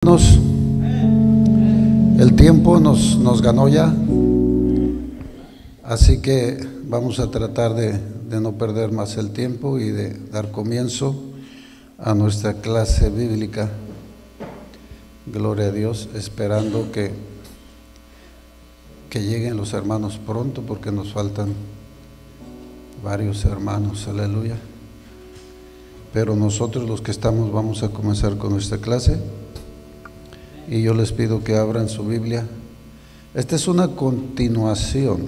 El tiempo nos ganó ya, así que vamos a tratar de no perder más el tiempo y de dar comienzo a nuestra clase bíblica. Gloria a Dios, esperando que lleguen los hermanos pronto, porque nos faltan varios hermanos, aleluya. Pero nosotros los que estamos vamos a comenzar con nuestra clase. Y yo les pido que abran su Biblia. Esta es una continuación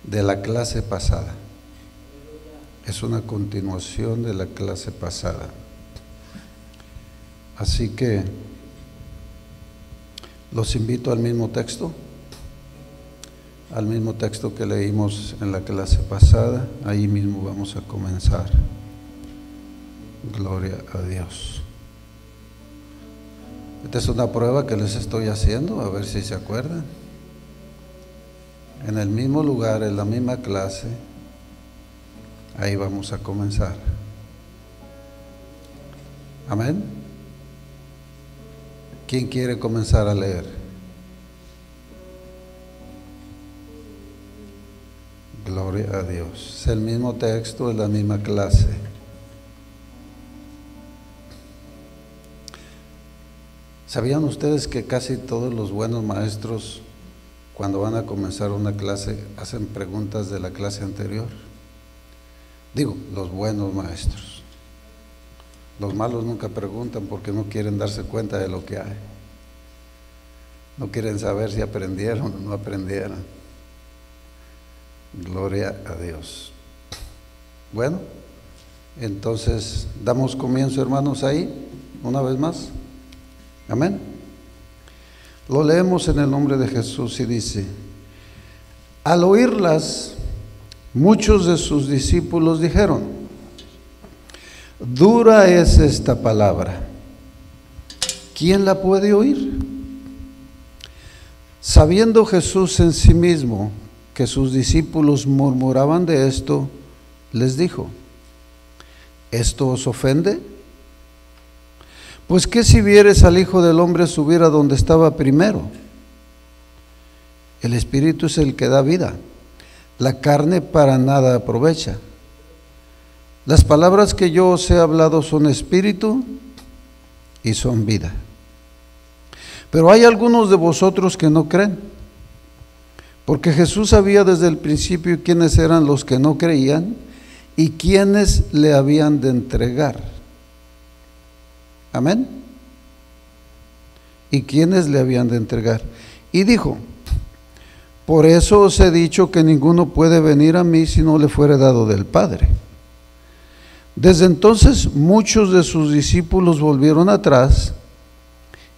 de la clase pasada. Es una continuación de la clase pasada. Así que los invito al mismo texto que leímos en la clase pasada. Ahí mismo vamos a comenzar. Gloria a Dios. Esta es una prueba que les estoy haciendo, a ver si se acuerdan. En el mismo lugar, en la misma clase, ahí vamos a comenzar. Amén. ¿Quién quiere comenzar a leer? Gloria a Dios. Es el mismo texto, es la misma clase. ¿Sabían ustedes que casi todos los buenos maestros, cuando van a comenzar una clase, hacen preguntas de la clase anterior? Digo, los buenos maestros. Los malos nunca preguntan porque no quieren darse cuenta de lo que hay. No quieren saber si aprendieron o no aprendieron. Gloria a Dios. Bueno, entonces damos comienzo, hermanos, ahí, una vez más. Amén. Lo leemos en el nombre de Jesús y dice: al oírlas, muchos de sus discípulos dijeron: dura es esta palabra, ¿quién la puede oír? Sabiendo Jesús en sí mismo que sus discípulos murmuraban de esto, les dijo: ¿esto os ofende? Pues ¿qué si vieres al Hijo del Hombre subir a donde estaba primero? El Espíritu es el que da vida, la carne para nada aprovecha. Las palabras que yo os he hablado son espíritu y son vida. Pero hay algunos de vosotros que no creen, porque Jesús sabía desde el principio quiénes eran los que no creían y quiénes le habían de entregar. Amén. ¿Y quiénes le habían de entregar? Y dijo: por eso os he dicho que ninguno puede venir a mí si no le fuere dado del Padre. Desde entonces muchos de sus discípulos volvieron atrás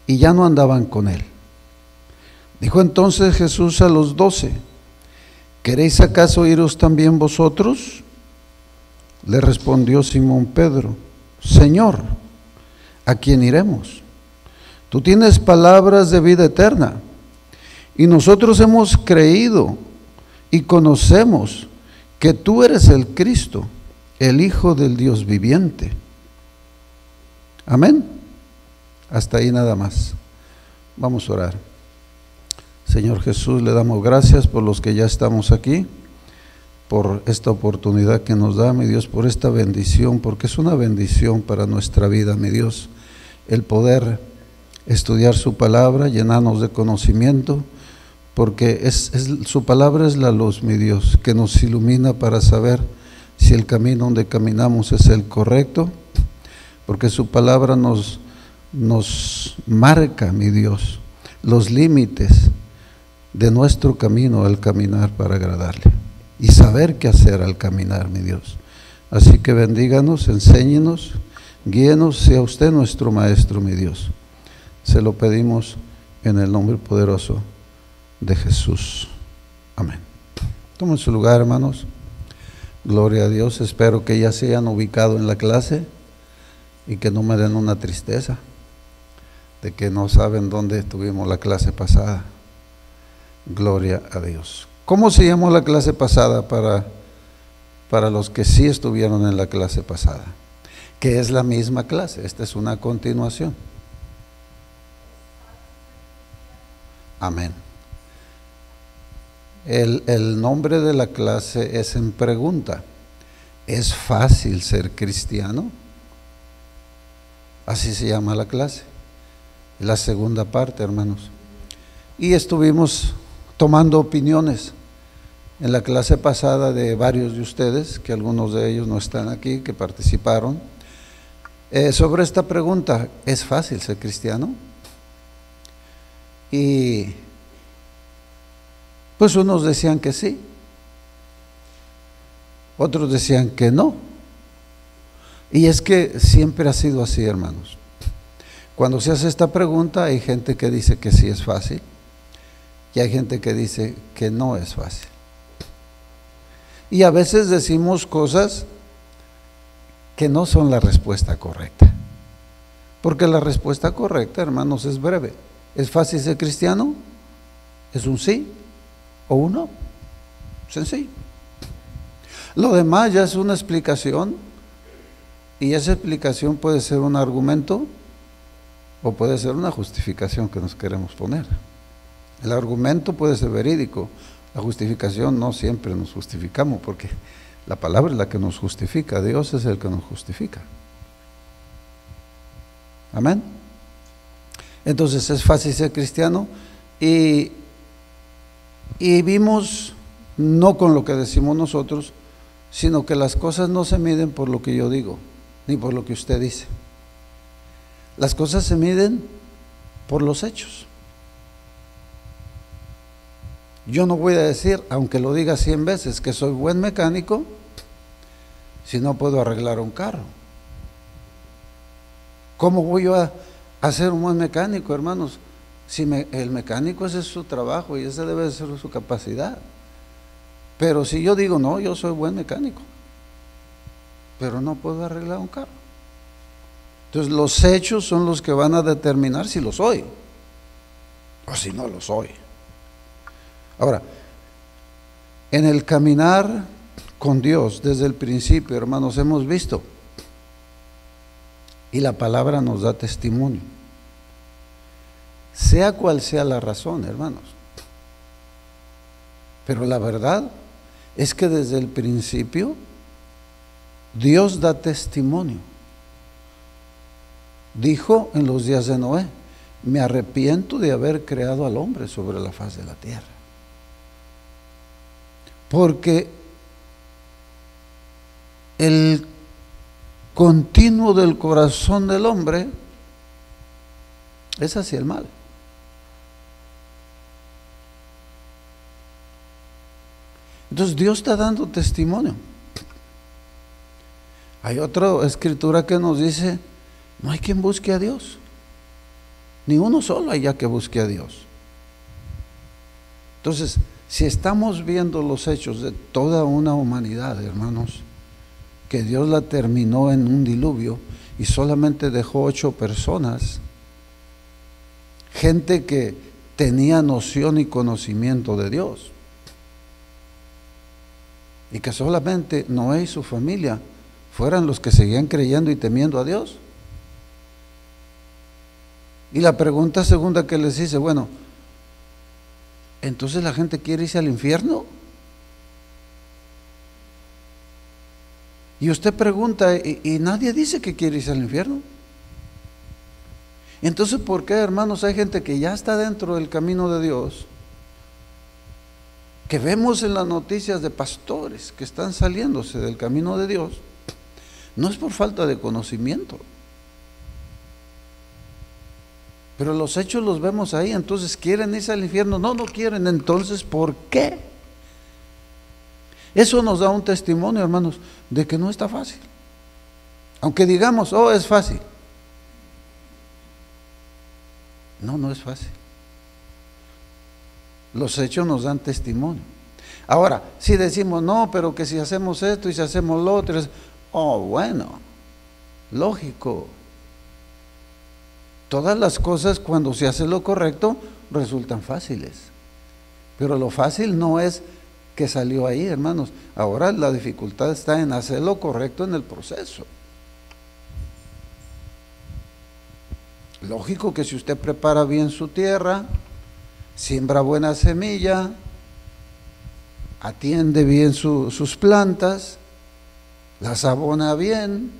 y ya no andaban con él. Dijo entonces Jesús a los 12: ¿queréis acaso iros también vosotros? Le respondió Simón Pedro: Señor, ¿a quién iremos? Tú tienes palabras de vida eterna, y nosotros hemos creído y conocemos que tú eres el Cristo, el Hijo del Dios viviente. Amén. Hasta ahí nada más. Vamos a orar. Señor Jesús, le damos gracias por los que ya estamos aquí, por esta oportunidad que nos da, mi Dios, por esta bendición, porque es una bendición para nuestra vida, mi Dios, el poder estudiar su palabra, llenarnos de conocimiento, porque su palabra es la luz, mi Dios, que nos ilumina para saber si el camino donde caminamos es el correcto, porque su palabra nos marca, mi Dios, los límites de nuestro camino al caminar para agradarle y saber qué hacer al caminar, mi Dios. Así que bendíganos, enséñenos, guíenos, sea usted nuestro maestro, mi Dios. Se lo pedimos en el nombre poderoso de Jesús. Amén. Tomen su lugar, hermanos. Gloria a Dios. Espero que ya se hayan ubicado en la clase y que no me den una tristeza de que no saben dónde tuvimos la clase pasada. Gloria a Dios. ¿Cómo se llamó la clase pasada para los que sí estuvieron en la clase pasada? Que es la misma clase, esta es una continuación. Amén. El nombre de la clase es en pregunta. ¿Es fácil ser cristiano? Así se llama la clase. La segunda parte, hermanos. Y estuvimos tomando opiniones en la clase pasada de varios de ustedes, que algunos de ellos no están aquí, que participaron, sobre esta pregunta: ¿es fácil ser cristiano? Y pues unos decían que sí, otros decían que no. Y es que siempre ha sido así, hermanos. Cuando se hace esta pregunta, hay gente que dice que sí es fácil y hay gente que dice que no es fácil. Y a veces decimos cosas que no son la respuesta correcta, porque la respuesta correcta, hermanos, es breve. ¿Es fácil ser cristiano? Es un sí o un no, sencillo. Lo demás ya es una explicación, y esa explicación puede ser un argumento o puede ser una justificación que nos queremos poner. El argumento puede ser verídico, la justificación no siempre nos justificamos, porque la palabra es la que nos justifica, Dios es el que nos justifica. Amén. Entonces es fácil ser cristiano, y vimos, no con lo que decimos nosotros, sino que las cosas no se miden por lo que yo digo, ni por lo que usted dice. Las cosas se miden por los hechos. Yo no voy a decir, aunque lo diga 100 veces, que soy buen mecánico, si no puedo arreglar un carro. ¿Cómo voy yo a ser un buen mecánico, hermanos? Si el mecánico, ese es su trabajo y esa debe ser su capacidad. Pero si yo digo, no, yo soy buen mecánico, pero no puedo arreglar un carro, entonces los hechos son los que van a determinar si lo soy o si no lo soy. Ahora, en el caminar con Dios desde el principio, hermanos, hemos visto, y la palabra nos da testimonio, sea cual sea la razón, hermanos, pero la verdad es que desde el principio Dios da testimonio. Dijo en los días de Noé: me arrepiento de haber creado al hombre sobre la faz de la tierra, porque el continuo del corazón del hombre es hacia el mal. Entonces Dios está dando testimonio. Hay otra escritura que nos dice: no hay quien busque a Dios, ni uno solo hay ya que busque a Dios. Entonces, si estamos viendo los hechos de toda una humanidad, hermanos, que Dios la terminó en un diluvio y solamente dejó 8 personas, gente que tenía noción y conocimiento de Dios, y que solamente Noé y su familia fueran los que seguían creyendo y temiendo a Dios. Y la pregunta segunda que les hice: bueno, ¿entonces la gente quiere irse al infierno? Y usted pregunta y nadie dice que quiere irse al infierno. Entonces, ¿por qué, hermanos, hay gente que ya está dentro del camino de Dios, que vemos en las noticias de pastores que están saliéndose del camino de Dios? No es por falta de conocimiento, pero los hechos los vemos ahí. Entonces, ¿quieren irse al infierno? No, no quieren. Entonces, ¿por qué? Eso nos da un testimonio, hermanos, de que no está fácil. Aunque digamos, oh, es fácil. No, no es fácil. Los hechos nos dan testimonio. Ahora, si decimos, no, pero que si hacemos esto y si hacemos lo otro, oh, bueno, lógico. Todas las cosas, cuando se hace lo correcto, resultan fáciles. Pero lo fácil no es que salió ahí, hermanos. Ahora la dificultad está en hacer lo correcto en el proceso. Lógico que si usted prepara bien su tierra, siembra buena semilla, atiende bien sus plantas, las abona bien,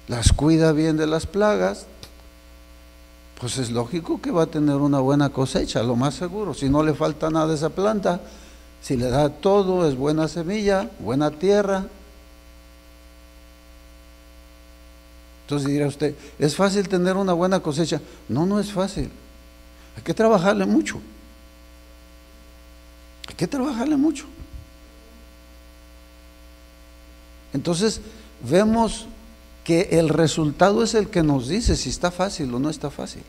las cuida bien de las plagas, pues es lógico que va a tener una buena cosecha, lo más seguro. Si no le falta nada a esa planta, si le da todo, es buena semilla, buena tierra. Entonces dirá usted, ¿es fácil tener una buena cosecha? No, no es fácil. Hay que trabajarle mucho. Hay que trabajarle mucho. Entonces vemos que el resultado es el que nos dice si está fácil o no está fácil.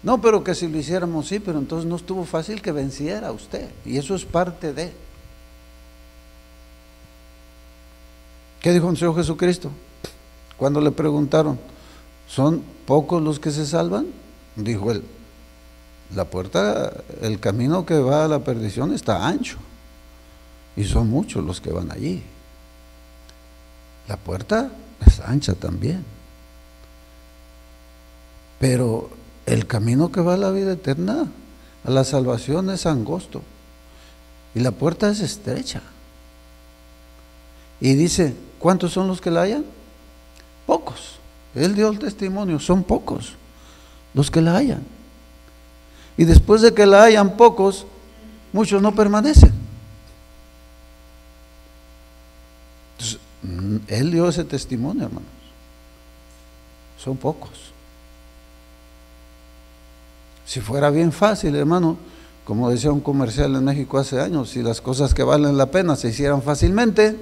No, pero que si lo hiciéramos, sí, pero entonces no estuvo fácil que venciera usted, y eso es parte de. ¿Qué dijo el Señor Jesucristo? Cuando le preguntaron, ¿son pocos los que se salvan? Dijo él, la puerta, el camino que va a la perdición está ancho, y son muchos los que van allí. La puerta es ancha también, pero el camino que va a la vida eterna, a la salvación, es angosto, y la puerta es estrecha. Y dice, ¿cuántos son los que la hallan? Pocos. Él dio el testimonio, son pocos los que la hallan. Y después de que la hayan pocos, muchos no permanecen. Entonces, él dio ese testimonio, hermanos. Son pocos. Si fuera bien fácil, hermano, como decía un comercial en México hace años, si las cosas que valen la pena se hicieran fácilmente,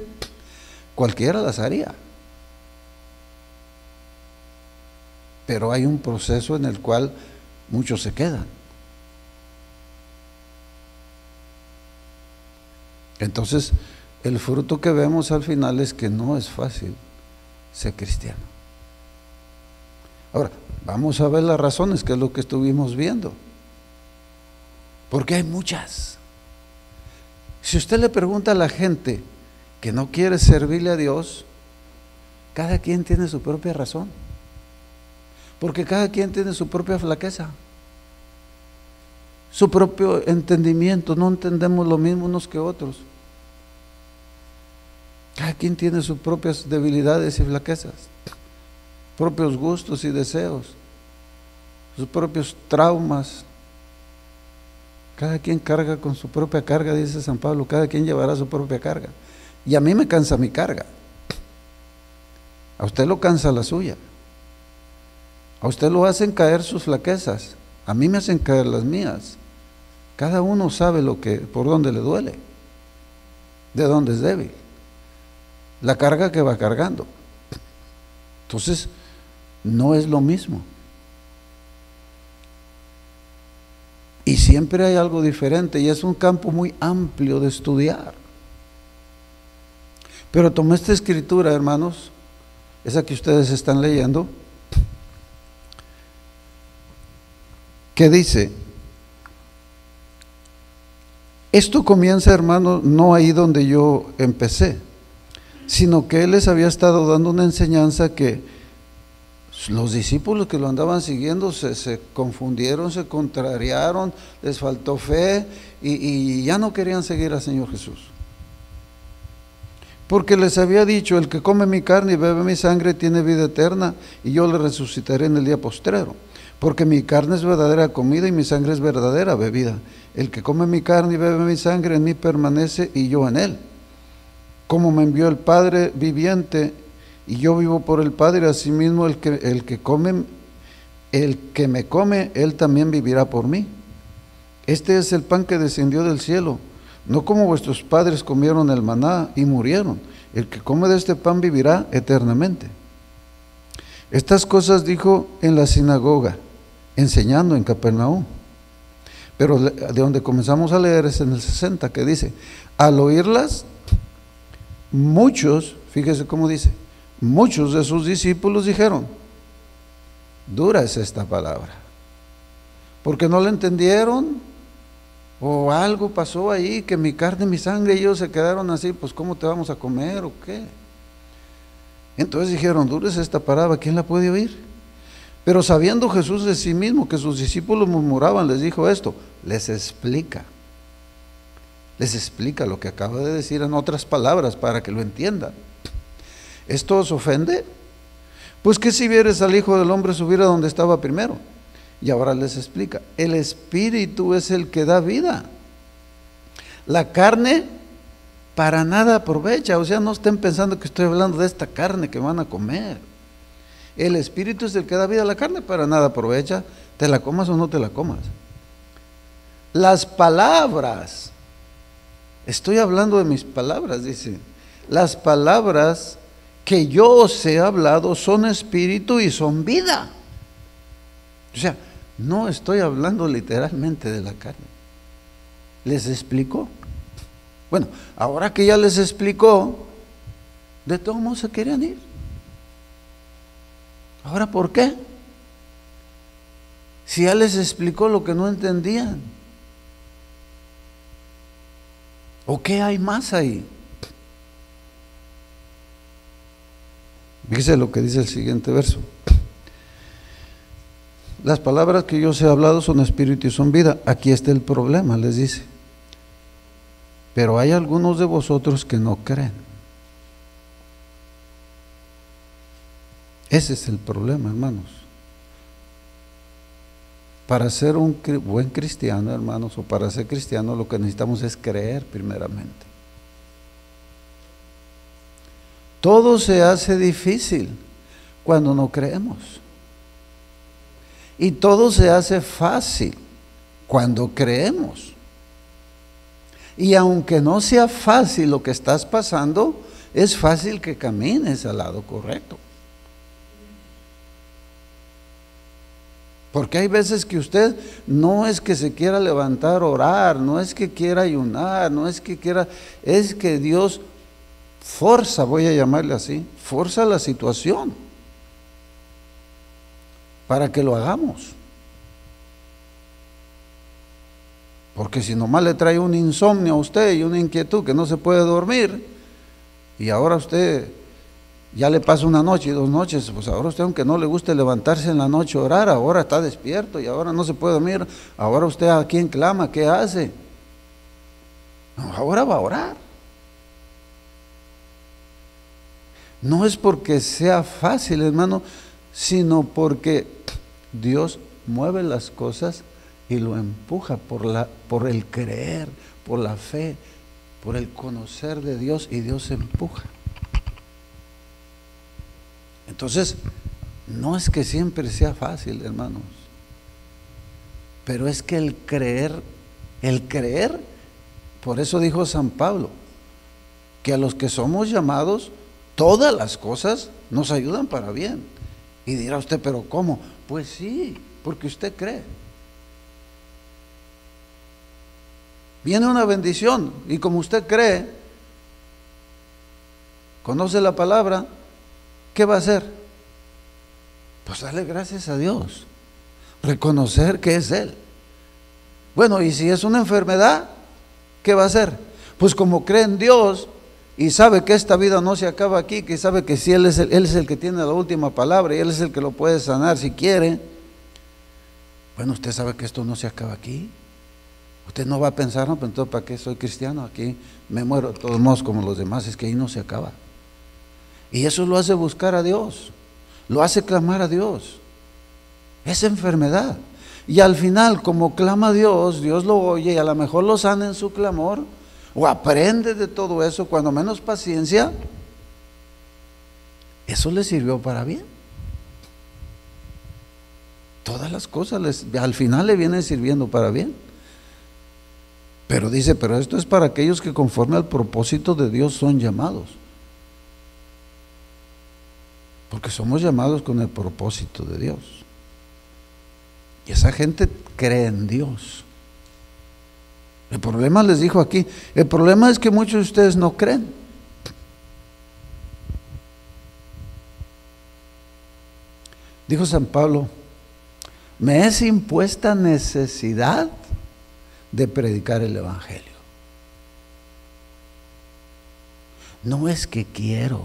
cualquiera las haría. Pero hay un proceso en el cual muchos se quedan. Entonces, el fruto que vemos al final es que no es fácil ser cristiano. Ahora, vamos a ver las razones, que es lo que estuvimos viendo. Porque hay muchas. Si usted le pregunta a la gente que no quiere servirle a Dios, cada quien tiene su propia razón. Porque cada quien tiene su propia flaqueza, su propio entendimiento. No entendemos lo mismo unos que otros. Cada quien tiene sus propias debilidades y flaquezas, propios gustos y deseos, sus propios traumas. Cada quien carga con su propia carga, dice San Pablo, cada quien llevará su propia carga. Y a mí me cansa mi carga, a usted lo cansa la suya. A usted lo hacen caer sus flaquezas, a mí me hacen caer las mías. Cada uno sabe por dónde le duele, de dónde es débil, la carga que va cargando. Entonces, no es lo mismo. Y siempre hay algo diferente, y es un campo muy amplio de estudiar. Pero tomé esta escritura, hermanos, esa que ustedes están leyendo, que dice, esto comienza, hermano, no ahí donde yo empecé, sino que él les había estado dando una enseñanza que los discípulos que lo andaban siguiendo se confundieron, se contrariaron, les faltó fe y ya no querían seguir al Señor Jesús. Porque les había dicho, el que come mi carne y bebe mi sangre tiene vida eterna, y yo le resucitaré en el día postrero. Porque mi carne es verdadera comida y mi sangre es verdadera bebida. El que come mi carne y bebe mi sangre en mí permanece y yo en él. Como me envió el Padre viviente y yo vivo por el Padre, asimismo el que me come, él también vivirá por mí. Este es el pan que descendió del cielo, no como vuestros padres comieron el maná y murieron. El que come de este pan vivirá eternamente. Estas cosas dijo en la sinagoga, enseñando en Capernaum. Pero de donde comenzamos a leer es en el 60, que dice, al oírlas, muchos, fíjese cómo dice, muchos de sus discípulos dijeron, dura es esta palabra, porque no la entendieron, o algo pasó ahí, que mi carne y mi sangre, y ellos se quedaron así, pues ¿cómo te vamos a comer o qué? Entonces dijeron, dura es esta palabra, ¿quién la puede oír? Pero sabiendo Jesús de sí mismo que sus discípulos murmuraban, les dijo esto, les explica lo que acaba de decir en otras palabras para que lo entiendan. ¿Esto os ofende? Pues que si vieres al Hijo del Hombre subir a donde estaba primero. Y ahora les explica, el Espíritu es el que da vida. La carne para nada aprovecha, o sea, no estén pensando que estoy hablando de esta carne que van a comer. El Espíritu es el que da vida, la carne para nada aprovecha, te la comas o no te la comas. Las palabras, estoy hablando de mis palabras, dice, las palabras que yo os he hablado son espíritu y son vida. O sea, no estoy hablando literalmente de la carne. ¿Les explicó? Bueno, ahora que ya les explicó, de todos modos se querían ir. ¿Ahora por qué? Si ya les explicó lo que no entendían. ¿O qué hay más ahí? Fíjese lo que dice el siguiente verso. Las palabras que yo os he hablado son espíritu y son vida. Aquí está el problema, les dice. Pero hay algunos de vosotros que no creen. Ese es el problema, hermanos. Para ser un buen cristiano, hermanos, o para ser cristiano, lo que necesitamos es creer primeramente. Todo se hace difícil cuando no creemos. Y todo se hace fácil cuando creemos. Y aunque no sea fácil lo que estás pasando, es fácil que camines al lado correcto. Porque hay veces que usted no es que se quiera levantar, orar, no es que quiera ayunar, no es que quiera, es que Dios forza, voy a llamarle así, forza la situación para que lo hagamos. Porque si nomás le trae un insomnio a usted y una inquietud que no se puede dormir, y ahora usted ya le pasa una noche y 2 noches, pues ahora usted, aunque no le guste levantarse en la noche a orar, ahora está despierto y ahora no se puede dormir, ahora usted a quién clama, ¿qué hace? No, ahora va a orar. No es porque sea fácil, hermano, sino porque Dios mueve las cosas y lo empuja por el creer, por la fe, por el conocer de Dios, y Dios empuja. Entonces, no es que siempre sea fácil, hermanos, pero es que el creer, por eso dijo San Pablo, que a los que somos llamados, todas las cosas nos ayudan para bien. Y dirá usted, ¿pero cómo? Pues sí, porque usted cree. Viene una bendición y como usted cree, conoce la palabra, ¿qué va a hacer? Pues darle gracias a Dios, reconocer que es Él. Bueno, y si es una enfermedad, ¿qué va a hacer? Pues como cree en Dios y sabe que esta vida no se acaba aquí, que sabe que si Él es el que tiene la última palabra y Él es el que lo puede sanar si quiere, bueno, usted sabe que esto no se acaba aquí. Usted no va a pensar, no, pero entonces ¿para qué soy cristiano? Aquí me muero de todos modos como los demás, es que ahí no se acaba. Y eso lo hace buscar a Dios, lo hace clamar a Dios. Es enfermedad. Y al final, como clama a Dios, Dios lo oye y a lo mejor lo sana en su clamor, o aprende de todo eso, cuando menos paciencia, eso le sirvió para bien. Todas las cosas al final le vienen sirviendo para bien. Pero dice, pero esto es para aquellos que conforme al propósito de Dios son llamados. Porque somos llamados con el propósito de Dios. Y esa gente cree en Dios. El problema, les dijo aquí, el problema es que muchos de ustedes no creen. Dijo San Pablo, me es impuesta necesidad de predicar el Evangelio. No es que quiero,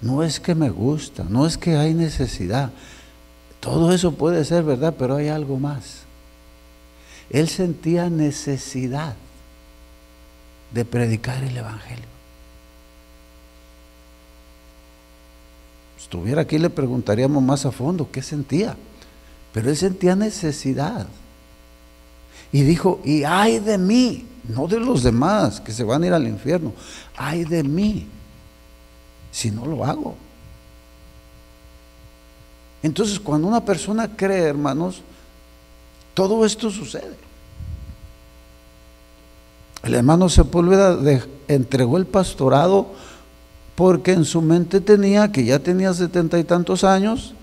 no es que me gusta, no es que hay necesidad. Todo eso puede ser verdad, pero hay algo más. Él sentía necesidad de predicar el evangelio. Si estuviera aquí le preguntaríamos más a fondo qué sentía, pero él sentía necesidad. Y dijo, y ay de mí, no de los demás que se van a ir al infierno, ay de mí si no lo hago. Entonces, cuando una persona cree, hermanos, todo esto sucede. El hermano Sepúlveda entregó el pastorado porque en su mente tenía que ya tenía 70 y tantos años,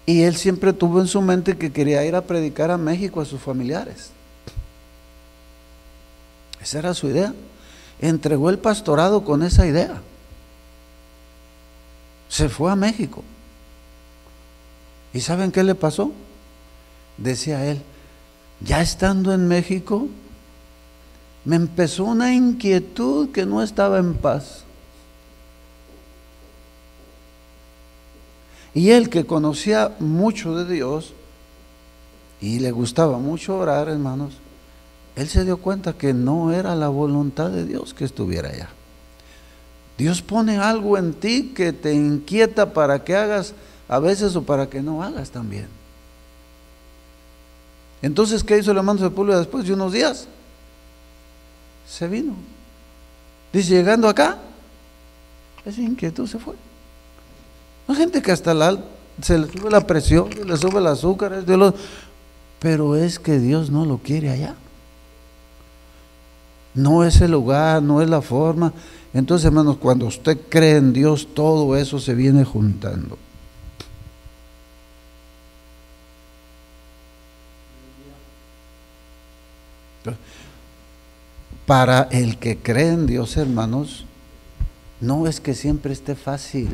y él siempre tuvo en su mente que quería ir a predicar a México a sus familiares. Esa era su idea. Entregó el pastorado con esa idea. Se fue a México. ¿Y saben qué le pasó? Decía él, ya estando en México, me empezó una inquietud que no estaba en paz. Y él, que conocía mucho de Dios y le gustaba mucho orar, hermanos, él se dio cuenta que no era la voluntad de Dios que estuviera allá. Dios pone algo en ti que te inquieta para que hagas a veces o para que no hagas también. Entonces, ¿qué hizo el hermano Sepúlveda después de unos días? Se vino. Dice, llegando acá, esa inquietud se fue. Hay gente que hasta se le sube la presión, se le sube el azúcar, pero es que Dios no lo quiere allá. No es el lugar, no es la forma. Entonces, hermanos, cuando usted cree en Dios, todo eso se viene juntando. Para el que cree en Dios, hermanos, no es que siempre esté fácil.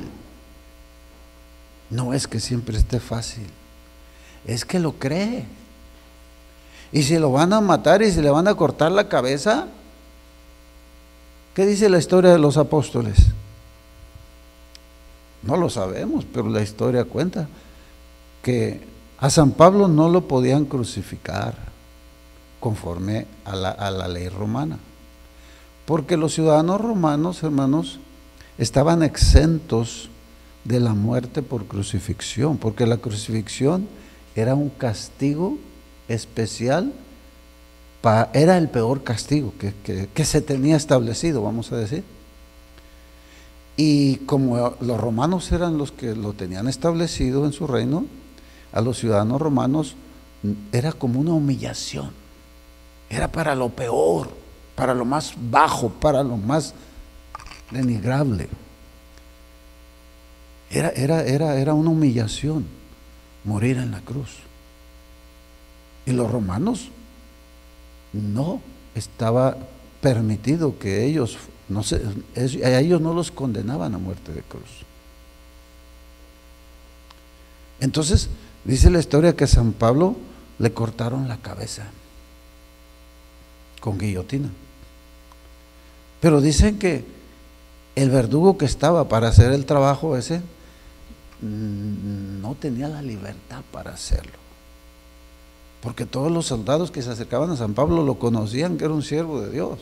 No es que siempre esté fácil. Es que lo cree. Y si lo van a matar y si le van a cortar la cabeza, ¿qué dice la historia de los apóstoles? No lo sabemos, pero la historia cuenta que a San Pablo no lo podían crucificar conforme a la ley romana, porque los ciudadanos romanos, hermanos, estaban exentos de la muerte por crucifixión, porque la crucifixión era un castigo especial, era el peor castigo que se tenía establecido, vamos a decir. Y como los romanos eran los que lo tenían establecido en su reino, a los ciudadanos romanos era como una humillación, era para lo peor, para lo más bajo, para lo más denigrable. Era una humillación morir en la cruz. Y los romanos no estaba permitido que ellos, a ellos no los condenaban a muerte de cruz. Entonces, dice la historia que a San Pablo le cortaron la cabeza con guillotina. Pero dicen que el verdugo que estaba para hacer el trabajo ese no tenía la libertad para hacerlo, porque todos los soldados que se acercaban a San Pablo lo conocían que era un siervo de Dios.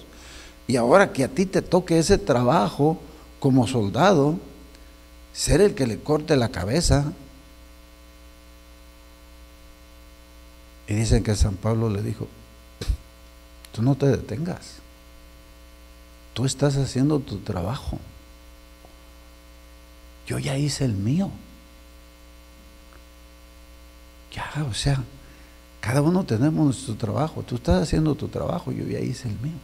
Y ahora que a ti te toque ese trabajo como soldado, ser el que le corte la cabeza. Y dicen que San Pablo le dijo, tú no te detengas, tú estás haciendo tu trabajo, yo ya hice el mío. Ya, o sea, cada uno tenemos nuestro trabajo, tú estás haciendo tu trabajo, yo ya hice el mío.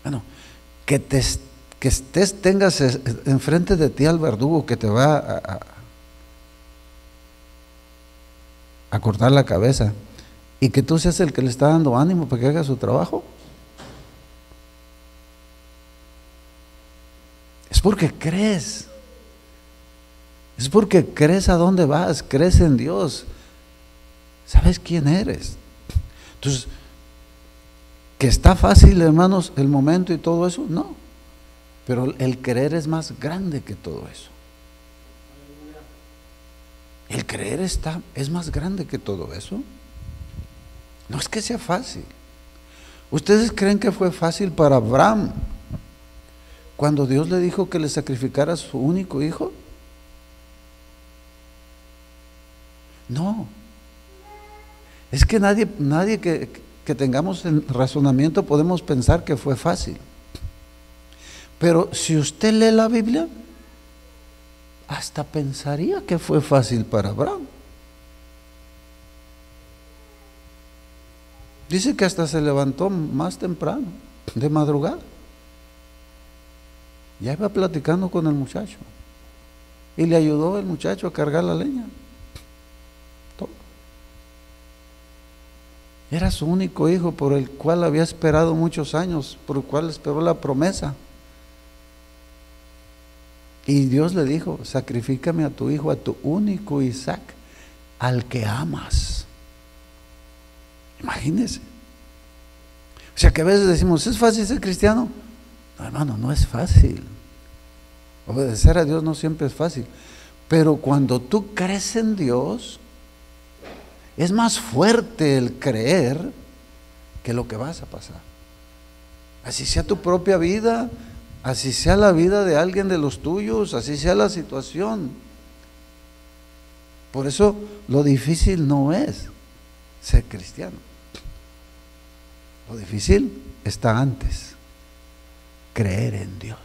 Bueno, tengas enfrente de ti al verdugo que te va a cortar la cabeza y que tú seas el que le está dando ánimo para que haga su trabajo. Es porque crees. Es porque crees a dónde vas, crees en Dios, sabes quién eres. Entonces, que está fácil, hermanos, el momento y todo eso, no. Pero el creer es más grande que todo eso. El creer es más grande que todo eso. No es que sea fácil. ¿Ustedes creen que fue fácil para Abraham cuando Dios le dijo que le sacrificara a su único hijo? No. Es que nadie que tengamos el razonamiento podemos pensar que fue fácil. Pero si usted lee la Biblia, hasta pensaría que fue fácil para Abraham. Dice que hasta se levantó más temprano, de madrugada. Ya iba platicando con el muchacho. Y le ayudó el muchacho a cargar la leña. Todo. Era su único hijo por el cual había esperado muchos años, por el cual esperó la promesa. Y Dios le dijo: sacrifícame a tu hijo, a tu único Isaac, al que amas. Imagínense. O sea que a veces decimos: ¿es fácil ser cristiano? No, hermano, no es fácil. Obedecer a Dios no siempre es fácil. Pero cuando tú crees en Dios, es más fuerte el creer que lo que vas a pasar. Así sea tu propia vida, así sea la vida de alguien de los tuyos, así sea la situación. Por eso lo difícil no es ser cristiano. Lo difícil está antes: creer en Dios.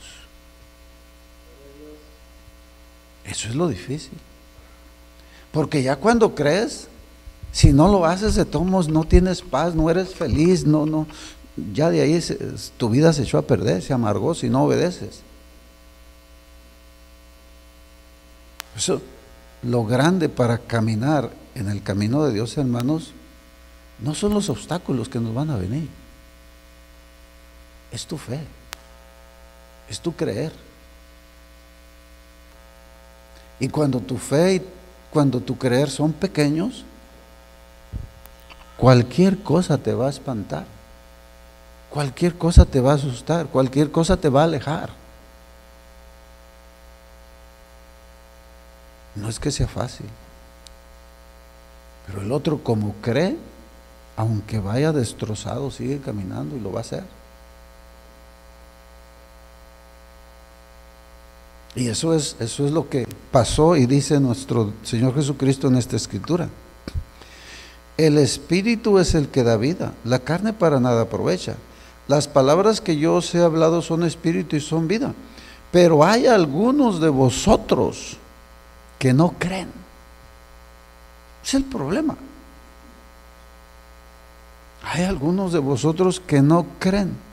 Eso es lo difícil. Porque ya cuando crees, si no lo haces, de todos modos no tienes paz, no eres feliz, ya de ahí tu vida se echó a perder, se amargó si no obedeces. Eso, lo grande para caminar en el camino de Dios, hermanos, no son los obstáculos que nos van a venir. Es tu fe, es tu creer. Y cuando tu fe y cuando tu creer son pequeños, cualquier cosa te va a espantar, cualquier cosa te va a asustar, cualquier cosa te va a alejar. No es que sea fácil, pero el otro, como cree, aunque vaya destrozado, sigue caminando y lo va a hacer. Y eso es lo que pasó y dice nuestro Señor Jesucristo en esta escritura. El Espíritu es el que da vida, la carne para nada aprovecha. Las palabras que yo os he hablado son espíritu y son vida. Pero hay algunos de vosotros que no creen. Es el problema. Hay algunos de vosotros que no creen.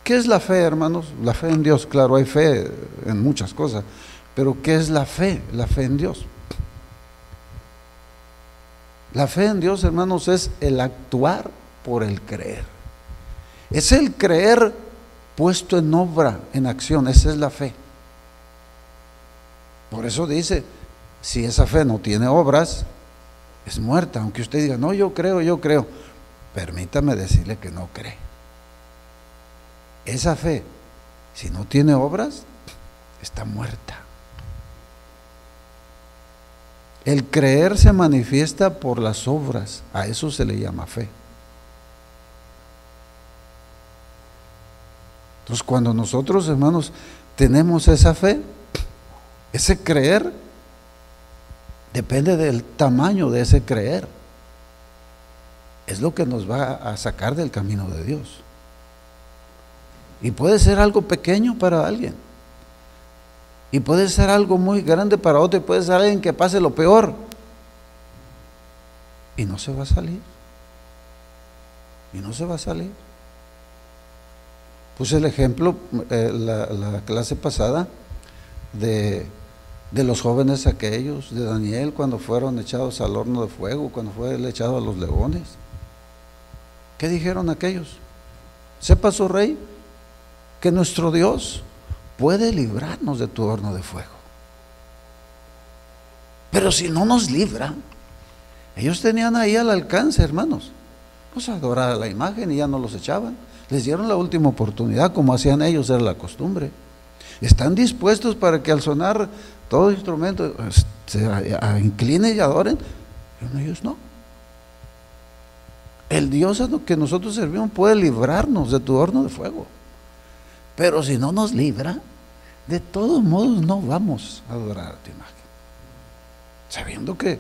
¿Qué es la fe, hermanos? La fe en Dios, claro, hay fe en muchas cosas, pero ¿qué es la fe? La fe en Dios. La fe en Dios, hermanos, es el actuar por el creer. Es el creer puesto en obra, en acción. Esa es la fe. Por eso dice, si esa fe no tiene obras, es muerta. Aunque usted diga: no, yo creo. Permítame decirle que no cree. Esa fe, si no tiene obras, está muerta. El creer se manifiesta por las obras, a eso se le llama fe. Entonces, cuando nosotros, hermanos, tenemos esa fe, ese creer, depende del tamaño de ese creer. Es lo que nos va a sacar del camino de Dios. Y puede ser algo pequeño para alguien, y puede ser algo muy grande para otro, y puede ser alguien que pase lo peor y no se va a salir. Puse el ejemplo la clase pasada de los jóvenes aquellos, de Daniel, cuando fueron echados al horno de fuego, cuando fue echado a los leones. ¿Qué dijeron aquellos? Sepa, su rey, que nuestro Dios puede librarnos de tu horno de fuego. Pero si no nos libra, ellos tenían ahí al alcance, hermanos, pues adorar a la imagen y ya no los echaban. Les dieron la última oportunidad, como hacían ellos, era la costumbre. Están dispuestos para que al sonar todo instrumento, se inclinen y adoren, pero ellos no. El Dios a lo que nosotros servimos puede librarnos de tu horno de fuego, pero si no nos libra, de todos modos no vamos a adorar a tu imagen, sabiendo que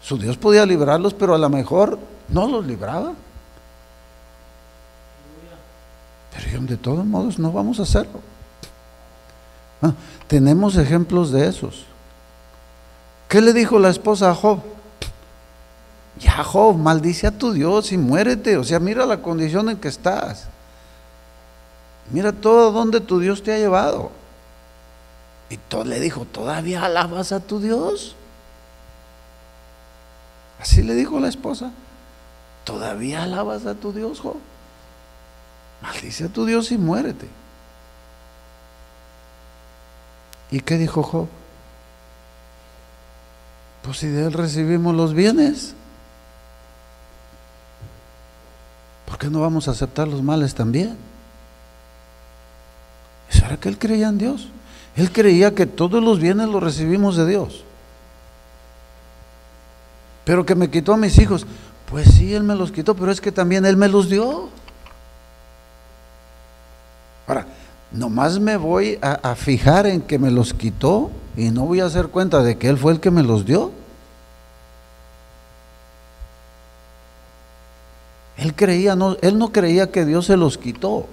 su Dios podía librarlos, pero a lo mejor no los libraba. Pero de todos modos no vamos a hacerlo. Bueno, tenemos ejemplos de esos. ¿Qué le dijo la esposa a Job? Ya, Job, maldice a tu Dios y muérete. O sea, mira la condición en que estás. Mira todo donde tu Dios te ha llevado. Y todo le dijo, ¿todavía alabas a tu Dios? Así le dijo la esposa, ¿todavía alabas a tu Dios, Job? Maldice a tu Dios y muérete. ¿Y qué dijo Job? Pues si de él recibimos los bienes, ¿por qué no vamos a aceptar los males también? Eso era que él creía en Dios. Él creía que todos los bienes los recibimos de Dios. Pero que me quitó a mis hijos, pues sí, Él me los quitó, pero es que también Él me los dio. Ahora, nomás me voy a fijar en que me los quitó y no voy a hacer cuenta de que Él fue el que me los dio. Él no creía que Dios se los quitó,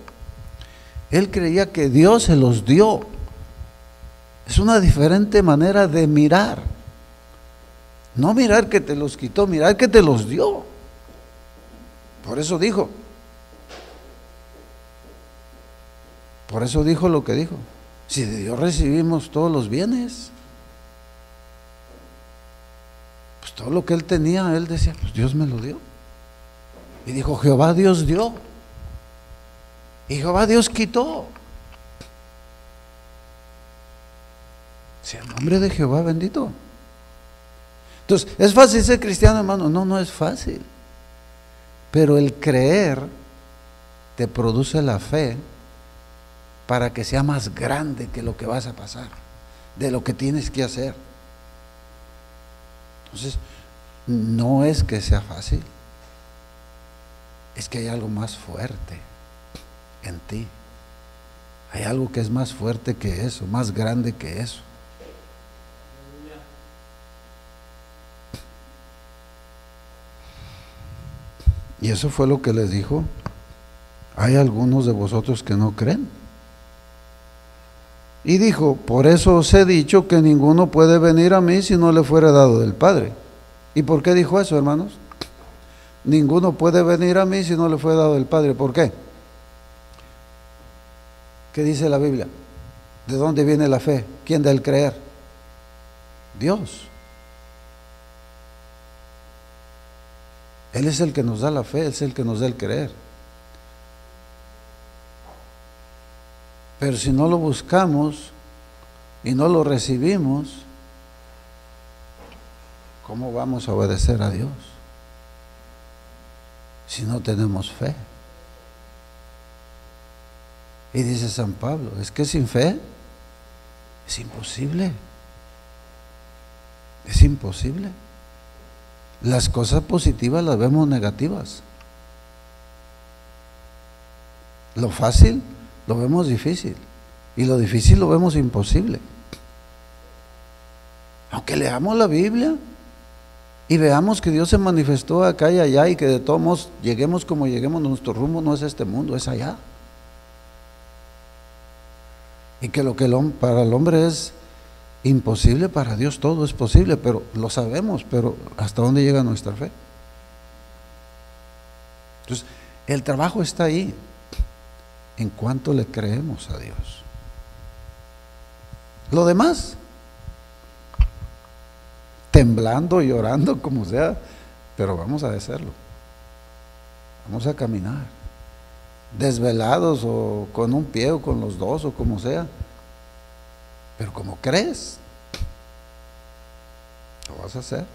Él creía que Dios se los dio. Es una diferente manera de mirar. No mirar que te los quitó, mirar que te los dio. Por eso dijo lo que dijo. Si de Dios recibimos todos los bienes, pues todo lo que él tenía, él decía, pues Dios me lo dio. Y dijo, Jehová Dios dio, y Jehová Dios quitó. Sea el nombre de Jehová bendito. Entonces, ¿es fácil ser cristiano, hermano? No, no es fácil. Pero el creer te produce la fe para que sea más grande que lo que vas a pasar, de lo que tienes que hacer. Entonces, no es que sea fácil, es que hay algo más fuerte en ti. Hay algo que es más fuerte que eso, más grande que eso. Y eso fue lo que les dijo. Hay algunos de vosotros que no creen. Y dijo, por eso os he dicho que ninguno puede venir a mí si no le fuere dado del Padre. ¿Y por qué dijo eso, hermanos? Ninguno puede venir a mí si no le fue dado del Padre. ¿Por qué? ¿Qué dice la Biblia? ¿De dónde viene la fe? ¿Quién da el creer? Dios. Él es el que nos da la fe, Él es el que nos da el creer. Pero si no lo buscamos y no lo recibimos, ¿cómo vamos a obedecer a Dios si no tenemos fe? Y dice San Pablo, es que sin fe es imposible. Es imposible. Las cosas positivas las vemos negativas. Lo fácil lo vemos difícil y lo difícil lo vemos imposible. Aunque leamos la Biblia y veamos que Dios se manifestó acá y allá y que de todos modos lleguemos como lleguemos, nuestro rumbo no es este mundo, es allá. Y que lo que para el hombre es imposible, para Dios todo es posible, pero lo sabemos, pero ¿hasta dónde llega nuestra fe? Entonces, el trabajo está ahí, en cuanto le creemos a Dios. Lo demás, temblando, llorando, como sea, pero vamos a hacerlo. Vamos a caminar, desvelados o con un pie o con los dos o como sea. Pero como crees, lo vas a hacer.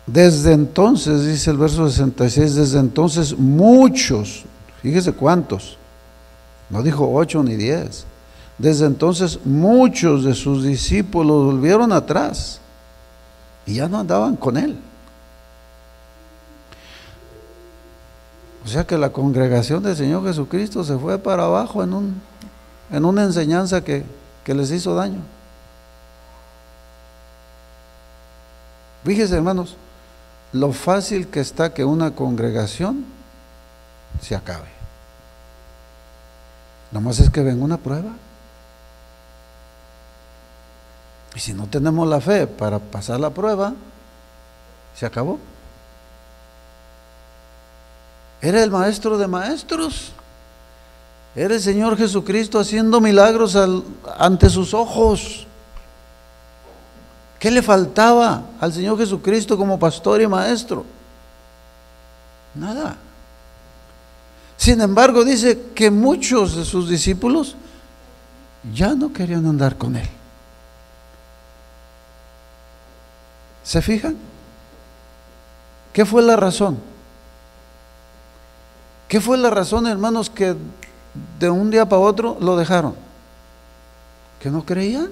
Desde entonces, dice el verso 66, desde entonces muchos, fíjese cuántos, No dijo 8 ni 10. Desde entonces muchos de sus discípulos volvieron atrás y ya no andaban con él. O sea que la congregación del Señor Jesucristo se fue para abajo en una enseñanza que les hizo daño. Fíjense, hermanos, lo fácil que está que una congregación se acabe. Nomás es que venga una prueba. Y si no tenemos la fe para pasar la prueba, se acabó. Era el maestro de maestros. Era el Señor Jesucristo haciendo milagros ante sus ojos. ¿Qué le faltaba al Señor Jesucristo como pastor y maestro? Nada. Sin embargo, dice que muchos de sus discípulos ya no querían andar con él. ¿Se fijan? ¿Qué fue la razón? ¿Qué fue la razón, hermanos, que de un día para otro lo dejaron? Que no creían.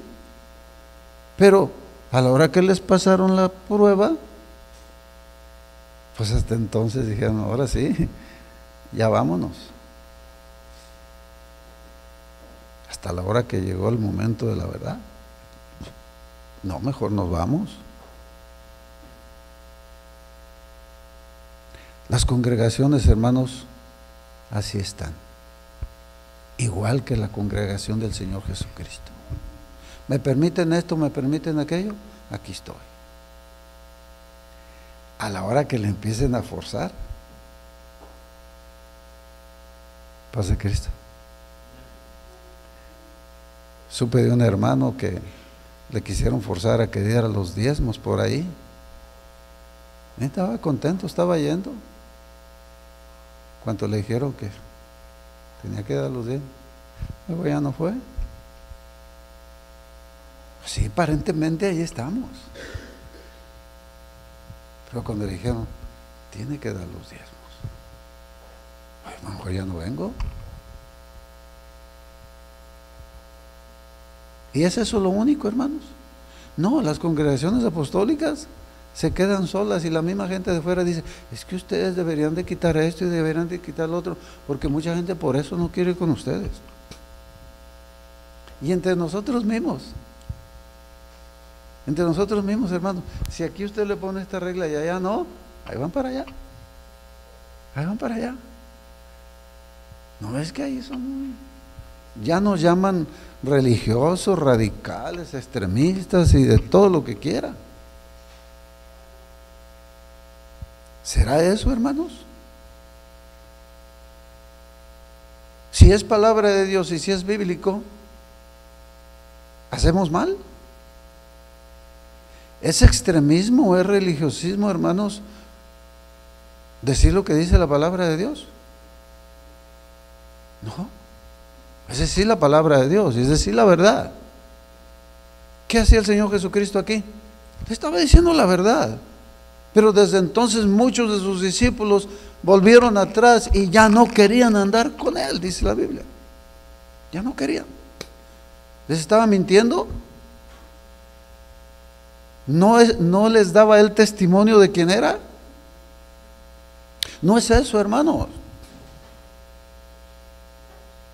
Pero a la hora que les pasaron la prueba, pues hasta entonces dijeron, ahora sí, ya vámonos. Hasta la hora que llegó el momento de la verdad. No, mejor nos vamos. Las congregaciones, hermanos, así están. Igual que la congregación del Señor Jesucristo. ¿Me permiten esto? ¿Me permiten aquello? Aquí estoy. A la hora que le empiecen a forzar, pase Cristo. Supe de un hermano que le quisieron forzar a que diera los diezmos por ahí. Estaba contento, estaba yendo. Cuando le dijeron que tenía que dar los diezmos, luego ya no fue. Sí, aparentemente ahí estamos. Pero cuando le dijeron, tiene que dar los diezmos, a lo mejor ya no vengo. ¿Y es eso lo único, hermanos? No, las congregaciones apostólicas se quedan solas y la misma gente de fuera dice, es que ustedes deberían de quitar esto y deberían de quitar lo otro, porque mucha gente por eso no quiere ir con ustedes. Y entre nosotros mismos, hermanos, si aquí usted le pone esta regla y allá no, ahí van para allá. Ahí van para allá. No es que ahí son, ya nos llaman religiosos, radicales, extremistas y de todo lo que quiera. ¿Será eso, hermanos? Si es palabra de Dios y si es bíblico, ¿hacemos mal? ¿Es extremismo o es religiosismo, hermanos, decir lo que dice la palabra de Dios? No, es decir la palabra de Dios, es decir la verdad. ¿Qué hacía el Señor Jesucristo aquí? Le estaba diciendo la verdad. Pero desde entonces muchos de sus discípulos volvieron atrás y ya no querían andar con él, dice la Biblia. Ya no querían. ¿Les estaba mintiendo? ¿No les daba él testimonio de quién era? No es eso, hermanos.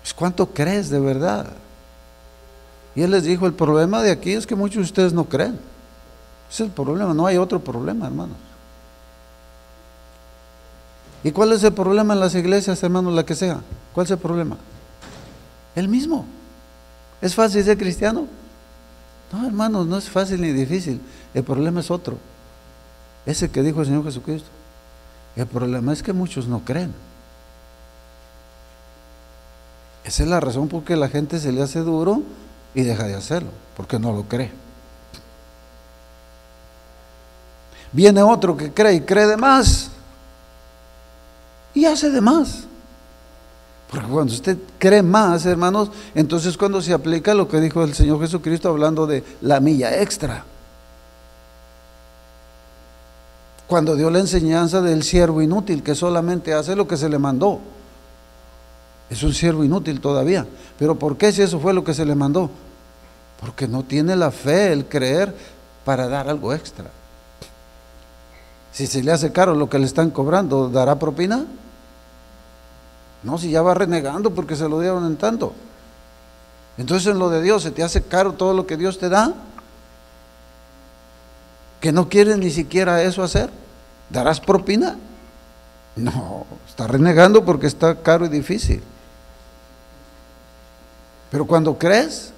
Es cuánto crees de verdad. Y él les dijo, el problema de aquí es que muchos de ustedes no creen. Ese es el problema, no hay otro problema, hermanos. ¿Y cuál es el problema en las iglesias, hermanos, la que sea? ¿Cuál es el problema? El mismo. ¿Es fácil ser cristiano? No, hermanos, no es fácil ni difícil. El problema es otro. Ese que dijo el Señor Jesucristo. El problema es que muchos no creen. Esa es la razón por que la gente se le hace duro y deja de hacerlo, porque no lo cree. Viene otro que cree y cree de más y hace de más. Porque cuando usted cree más, hermanos, entonces cuando se aplica lo que dijo el Señor Jesucristo hablando de la milla extra. Cuando dio la enseñanza del siervo inútil que solamente hace lo que se le mandó. Es un siervo inútil todavía. ¿Pero por qué si eso fue lo que se le mandó? Porque no tiene la fe, el creer para dar algo extra. Si se le hace caro lo que le están cobrando, ¿dará propina? No, si ya va renegando porque se lo dieron en tanto. Entonces en lo de Dios, ¿se te hace caro todo lo que Dios te da? ¿Que no quieres ni siquiera eso hacer? ¿Darás propina? No, está renegando porque está caro y difícil. Pero cuando crees,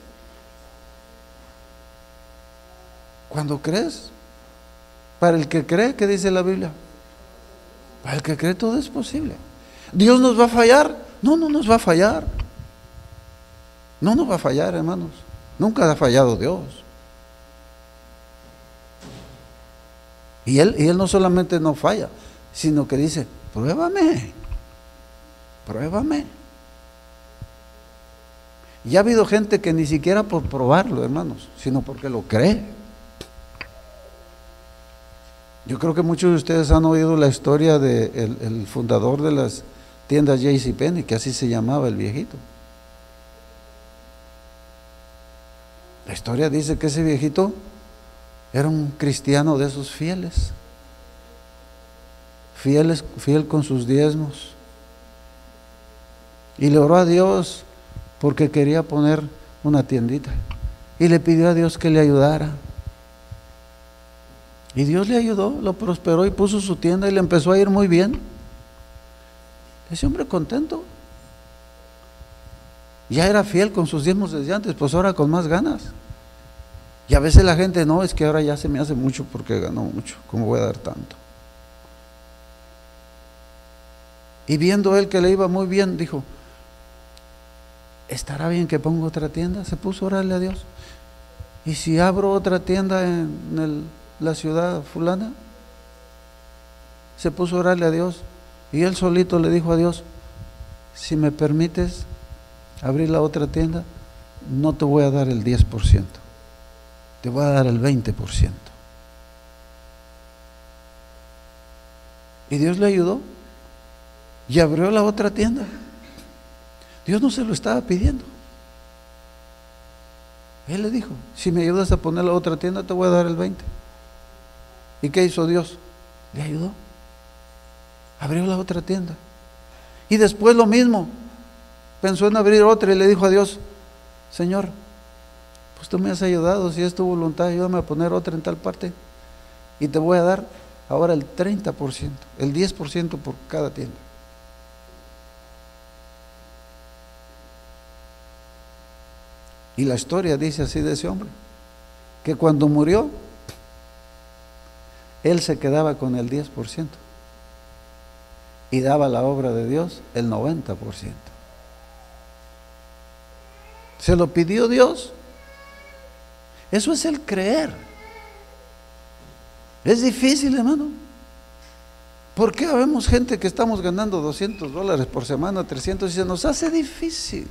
para el que cree, ¿qué dice la Biblia? Para el que cree todo es posible. ¿Dios nos va a fallar? No, no nos va a fallar. No nos va a fallar, hermanos. Nunca ha fallado Dios. Y Él no solamente no falla, sino que dice, pruébame. Y ha habido gente que ni siquiera por probarlo, hermanos, sino porque lo cree. Yo creo que muchos de ustedes han oído la historia del fundador de las tiendas JCPenney, que así se llamaba el viejito. La historia dice que ese viejito era un cristiano de esos fieles, fiel con sus diezmos, y le oró a Dios porque quería poner una tiendita y le pidió a Dios que le ayudara, y Dios le ayudó, lo prosperó y puso su tienda y le empezó a ir muy bien. Ese hombre contento, ya era fiel con sus diezmos desde antes, pues ahora con más ganas. Y a veces la gente, no, es que ahora ya se me hace mucho porque ganó mucho, ¿cómo voy a dar tanto? Y viendo él que le iba muy bien, dijo, ¿estará bien que ponga otra tienda? Se puso a orarle a Dios. ¿Y si abro otra tienda en la ciudad fulana? Se puso a orarle a Dios. Y él solito le dijo a Dios, si me permites abrir la otra tienda, no te voy a dar el 10%, te voy a dar el 20%. Y Dios le ayudó y abrió la otra tienda. Dios no se lo estaba pidiendo. Él le dijo, si me ayudas a poner la otra tienda, te voy a dar el 20%. ¿Y qué hizo Dios? Le ayudó. Abrió la otra tienda. Y después lo mismo, pensó en abrir otra y le dijo a Dios, Señor, pues tú me has ayudado, si es tu voluntad, ayúdame a poner otra en tal parte y te voy a dar ahora el 30%, el 10% por cada tienda. Y la historia dice así de ese hombre, que cuando murió, él se quedaba con el 10% y daba a la obra de Dios el 90%. Se lo pidió Dios. Eso es el creer. Es difícil, hermano. ¿Por qué vemos gente que estamos ganando $200 por semana, 300, y se nos hace difícil?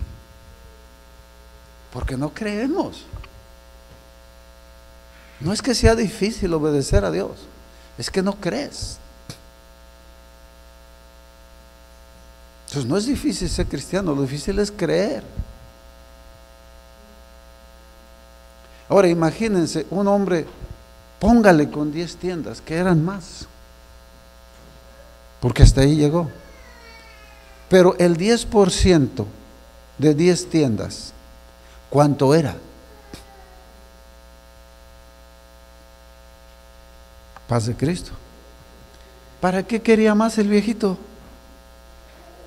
Porque no creemos. No es que sea difícil obedecer a Dios, es que no crees. Entonces no es difícil ser cristiano, lo difícil es creer. Ahora imagínense un hombre, póngale con 10 tiendas, que eran más, porque hasta ahí llegó. Pero el 10% de 10 tiendas, ¿cuánto era? Paz de Cristo. ¿Para qué quería más el viejito?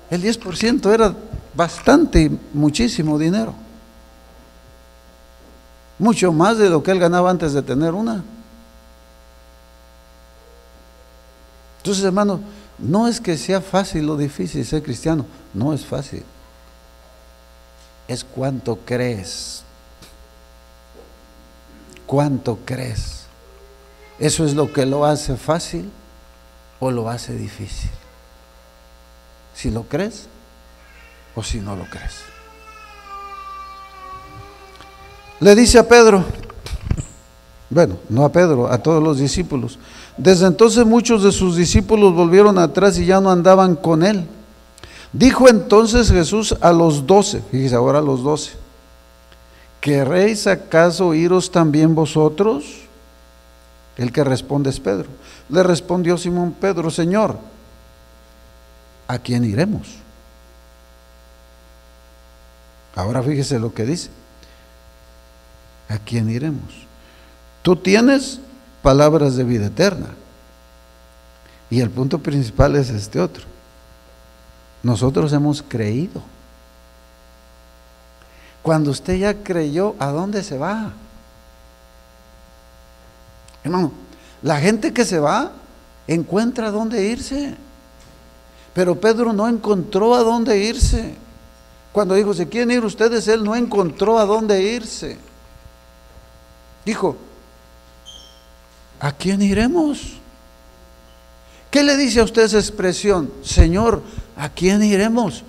El 10% era bastante, muchísimo dinero. Mucho más de lo que él ganaba antes de tener una. Entonces, hermano, no es que sea fácil o difícil ser cristiano, no es fácil. Es cuánto crees. ¿Cuánto crees? Eso es lo que lo hace fácil o lo hace difícil. Si lo crees o si no lo crees. Le dice a Pedro, bueno, no a Pedro, a todos los discípulos. Desde entonces muchos de sus discípulos volvieron atrás y ya no andaban con él. Dijo entonces Jesús a los 12, fíjese ahora a los 12, ¿querréis acaso iros también vosotros? El que responde es Pedro. Le respondió Simón Pedro, Señor, ¿a quién iremos? Ahora fíjese lo que dice. ¿A quién iremos? Tú tienes palabras de vida eterna. Y el punto principal es este otro. Nosotros hemos creído. Cuando usted ya creyó, ¿a dónde se va? Hermano, la gente que se va encuentra a dónde irse. Pero Pedro no encontró a dónde irse. Cuando dijo, ¿se quieren ir ustedes? Él no encontró a dónde irse. Dijo, ¿a quién iremos? ¿Qué le dice a usted esa expresión? Señor, ¿a quién iremos?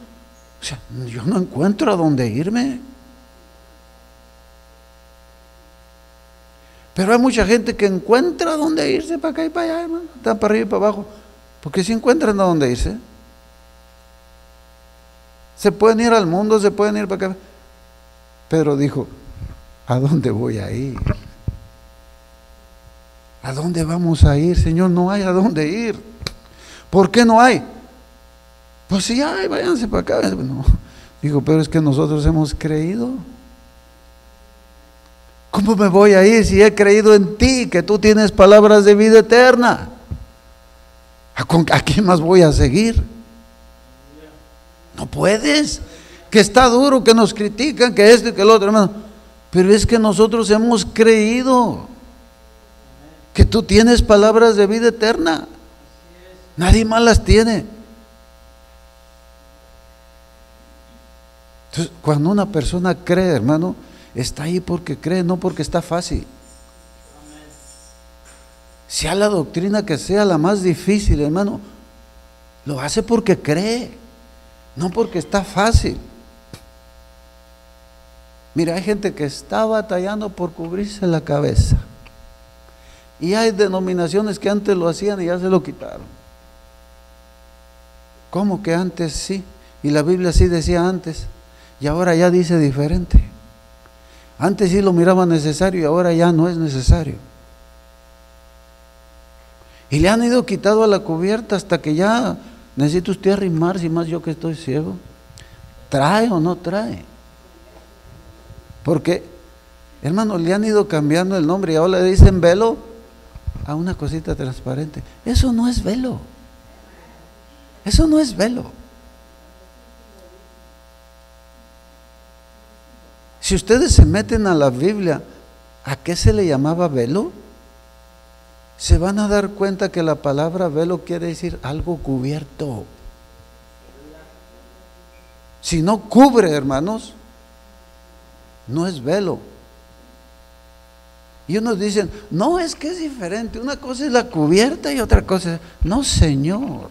O sea, yo no encuentro a dónde irme. Pero hay mucha gente que encuentra a dónde irse, para acá y para allá, hermano. Están para arriba y para abajo. Porque si encuentran a dónde irse. Se pueden ir al mundo, se pueden ir para acá. Pero dijo, ¿a dónde voy a ir? ¿A dónde vamos a ir, Señor? No hay a dónde ir. ¿Por qué no hay? Pues sí hay, váyanse para acá. No. Digo, pero es que nosotros hemos creído. ¿Cómo me voy a ir si he creído en ti, que tú tienes palabras de vida eterna? ¿A quién más voy a seguir? No puedes. Que está duro, que nos critican, que esto y que el otro, hermano. Pero es que nosotros hemos creído que tú tienes palabras de vida eterna. Nadie más las tiene. Entonces, cuando una persona cree, hermano, está ahí porque cree, no porque está fácil. Sea la doctrina que sea la más difícil, hermano, lo hace porque cree, no porque está fácil. Mira, hay gente que está batallando por cubrirse la cabeza. Y hay denominaciones que antes lo hacían y ya se lo quitaron. ¿Cómo que antes sí? Y la Biblia sí decía antes, y ahora ya dice diferente. Antes sí lo miraba necesario y ahora ya no es necesario. Y le han ido quitado a la cubierta hasta que ya necesita usted arrimarse, y más yo que estoy ciego. ¿Trae o no trae? Porque, hermano, le han ido cambiando el nombre y ahora le dicen velo a una cosita transparente. Eso no es velo. Eso no es velo. Si ustedes se meten a la Biblia, ¿a qué se le llamaba velo? Se van a dar cuenta que la palabra velo quiere decir algo cubierto. Si no cubre, hermanos, no es velo. Y unos dicen, no, es que es diferente. Una cosa es la cubierta y otra cosa es... No, Señor.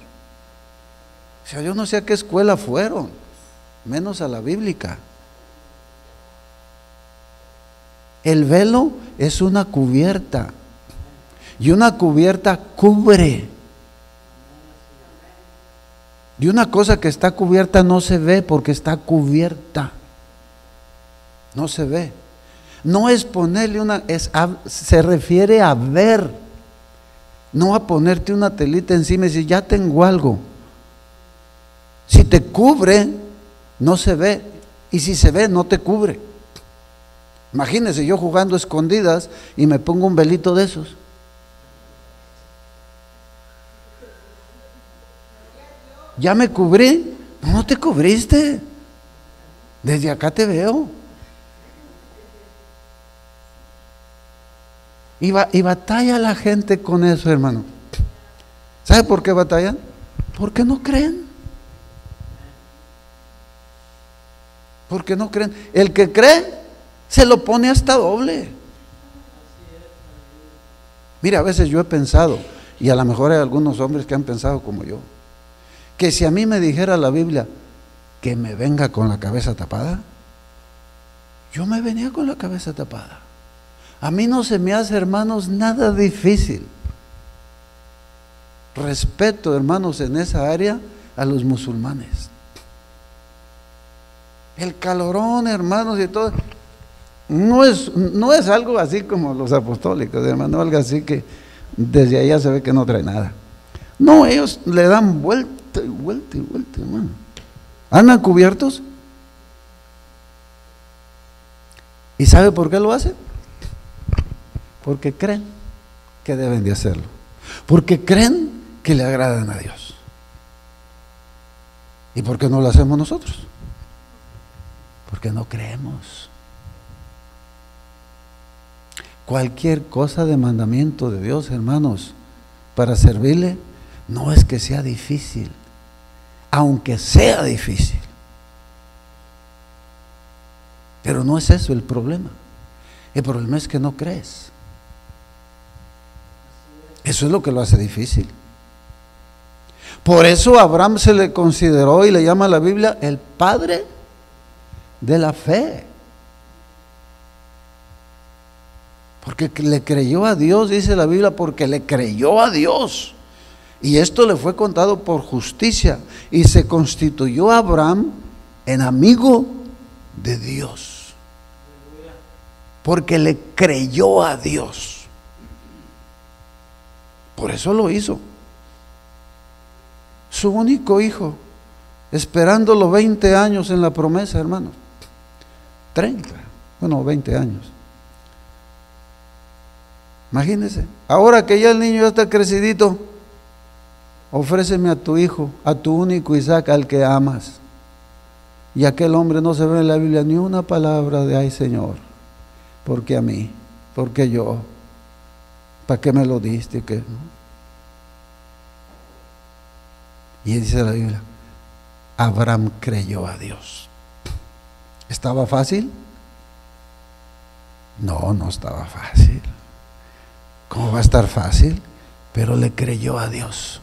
O sea, yo no sé a qué escuela fueron, menos a la bíblica. El velo es una cubierta. Y una cubierta cubre. Y una cosa que está cubierta no se ve porque está cubierta. No se ve. No es ponerle una, se refiere a ver. No a ponerte una telita encima y decir, ya tengo algo. Si te cubre, no se ve. Y si se ve, no te cubre. Imagínense yo jugando escondidas y me pongo un velito de esos. ¿Ya me cubrí? No, no te cubriste. Desde acá te veo. Y batalla la gente con eso, hermano. ¿Sabe por qué batallan? Porque no creen. Porque no creen. El que cree se lo pone hasta doble. Mira, a veces yo he pensado, y a lo mejor hay algunos hombres que han pensado como yo, que si a mí me dijera la Biblia que me venga con la cabeza tapada, yo me venía con la cabeza tapada. A mí no se me hace, hermanos, nada difícil. Respeto, hermanos, en esa área a los musulmanes. El calorón, hermanos, y todo. No es algo así como los apostólicos, hermano, algo así que desde allá se ve que no trae nada. No, ellos le dan vuelta y vuelta y vuelta, hermano. ¿Andan cubiertos? ¿Y sabe por qué lo hacen? Porque creen que deben de hacerlo. Porque creen que le agradan a Dios. ¿Y por qué no lo hacemos nosotros? Porque no creemos. Cualquier cosa de mandamiento de Dios, hermanos, para servirle, no es que sea difícil, aunque sea difícil. Pero no es eso el problema. El problema es que no crees. Eso es lo que lo hace difícil. Por eso a Abraham se le consideró y le llama a la Biblia el padre de la fe. Porque le creyó a Dios, dice la Biblia, porque le creyó a Dios. Y esto le fue contado por justicia. Y se constituyó a Abraham en amigo de Dios. Porque le creyó a Dios. Por eso lo hizo. Su único hijo, esperándolo 20 años en la promesa, hermano. 30, bueno, 20 años. Imagínense, ahora que ya el niño ya está crecidito, ofréceme a tu hijo, a tu único Isaac, al que amas. Y aquel hombre no se ve en la Biblia ni una palabra de ay Señor, porque a mí, porque yo, ¿para qué me lo diste? ¿Qué? Y dice la Biblia, Abraham creyó a Dios. ¿Estaba fácil? No, no estaba fácil. ¿Cómo va a estar fácil? Pero le creyó a Dios.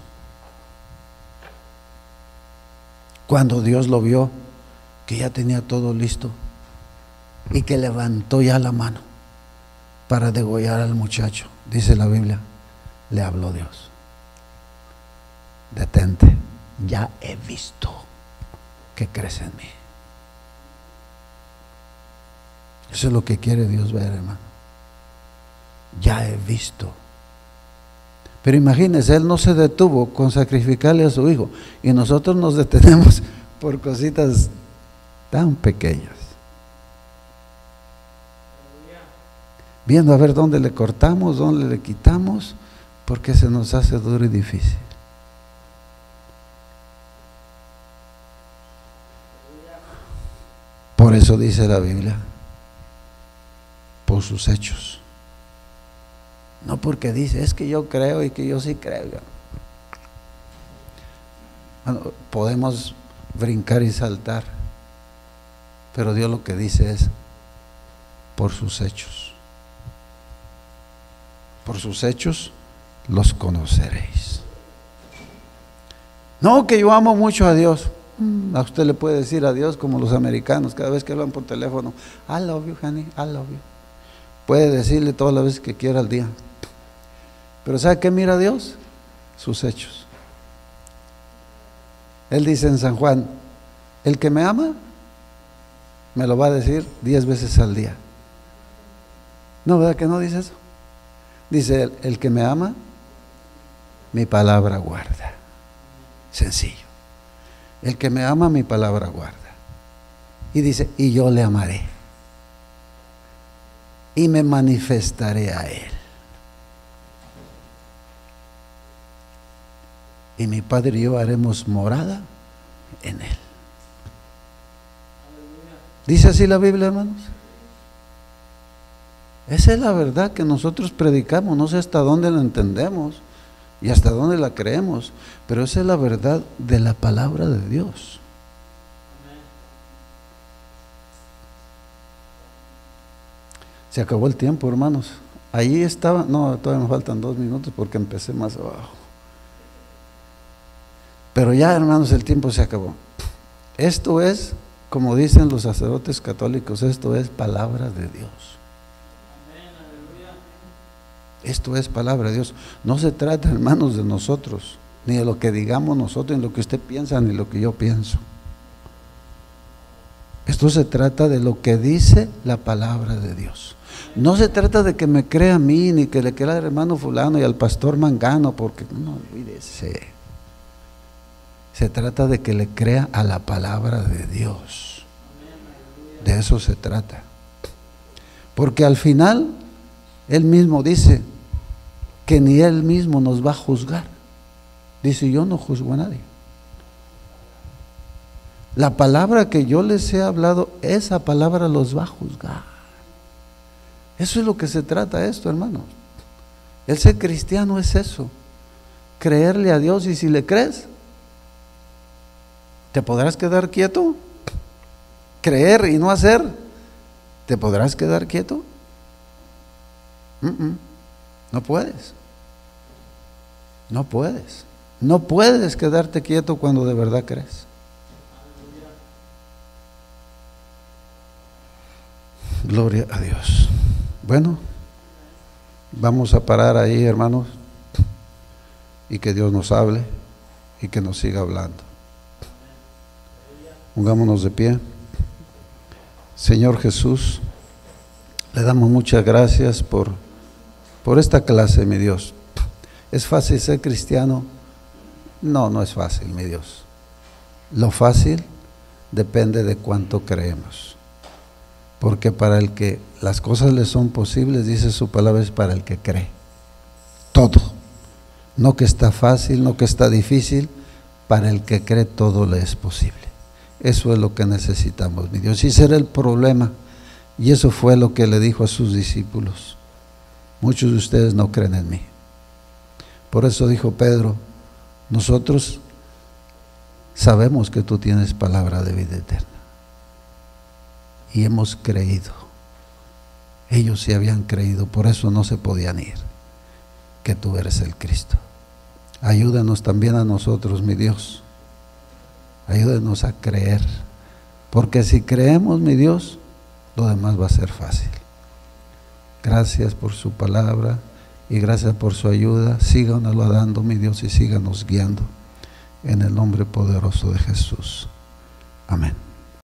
Cuando Dios lo vio, que ya tenía todo listo y que levantó ya la mano para degollar al muchacho, dice la Biblia, le habló Dios. Detente, ya he visto que crees en mí. Eso es lo que quiere Dios ver, hermano. Ya he visto. Pero imagínense, Él no se detuvo con sacrificarle a su hijo, y nosotros nos detenemos por cositas tan pequeñas, viendo a ver dónde le cortamos, dónde le quitamos, porque se nos hace duro y difícil. Por eso dice la Biblia, por sus hechos. No porque dice, es que yo creo y que yo sí creo. Bueno, podemos brincar y saltar, pero Dios lo que dice es, por sus hechos. Por sus hechos los conoceréis. No, que yo amo mucho a Dios. A usted le puede decir a Dios como los americanos, cada vez que hablan por teléfono, I love you, honey, I love you. Puede decirle todas las veces que quiera al día. Pero ¿sabe qué mira Dios? Sus hechos. Él dice en San Juan, el que me ama, me lo va a decir 10 veces al día. ¿No, verdad que no dice eso? Dice, el que me ama, mi palabra guarda. Sencillo. El que me ama, mi palabra guarda. Y dice, y yo le amaré. Y me manifestaré a él. Y mi Padre y yo haremos morada en él. ¿Dice así la Biblia, hermanos? Esa es la verdad que nosotros predicamos. No sé hasta dónde la entendemos y hasta dónde la creemos, pero esa es la verdad de la palabra de Dios. Se acabó el tiempo, hermanos. Allí estaba, no, todavía me faltan 2 minutos porque empecé más abajo. Pero ya, hermanos, el tiempo se acabó. Esto es, como dicen los sacerdotes católicos, esto es palabra de Dios. Esto es palabra de Dios. No se trata, hermanos, de nosotros, ni de lo que digamos nosotros, ni lo que usted piensa, ni lo que yo pienso. Esto se trata de lo que dice la palabra de Dios. No se trata de que me crea a mí, ni que le crea al hermano fulano y al pastor mangano, porque no, olvídese. Se trata de que le crea a la palabra de Dios. De eso se trata. Porque al final, Él mismo dice que ni Él mismo nos va a juzgar. Dice, yo no juzgo a nadie. La palabra que yo les he hablado, esa palabra los va a juzgar. Eso es lo que se trata esto, hermanos. El ser cristiano es eso, creerle a Dios, y si le crees, ¿te podrás quedar quieto? Creer y no hacer, ¿te podrás quedar quieto? No puedes. No puedes. No puedes quedarte quieto cuando de verdad crees. Gloria a Dios. Bueno, vamos a parar ahí, hermanos, y que Dios nos hable y que nos siga hablando. Pongámonos de pie. Señor Jesús, le damos muchas gracias por esta clase, mi Dios. ¿Es fácil ser cristiano? No, no es fácil, mi Dios. Lo fácil depende de cuánto creemos. Porque para el que las cosas le son posibles, dice su palabra, es para el que cree. Todo. No que está fácil, no que está difícil, para el que cree todo le es posible. Eso es lo que necesitamos, mi Dios. Y ese era el problema. Y eso fue lo que le dijo a sus discípulos. Muchos de ustedes no creen en mí. Por eso dijo Pedro, nosotros sabemos que tú tienes palabra de vida eterna. Y hemos creído. Ellos sí habían creído, por eso no se podían ir, que tú eres el Cristo. Ayúdanos también a nosotros, mi Dios. Ayúdanos a creer, porque si creemos, mi Dios, lo demás va a ser fácil. Gracias por su palabra y gracias por su ayuda. Síganoslo dando, mi Dios, y síganos guiando en el nombre poderoso de Jesús. Amén.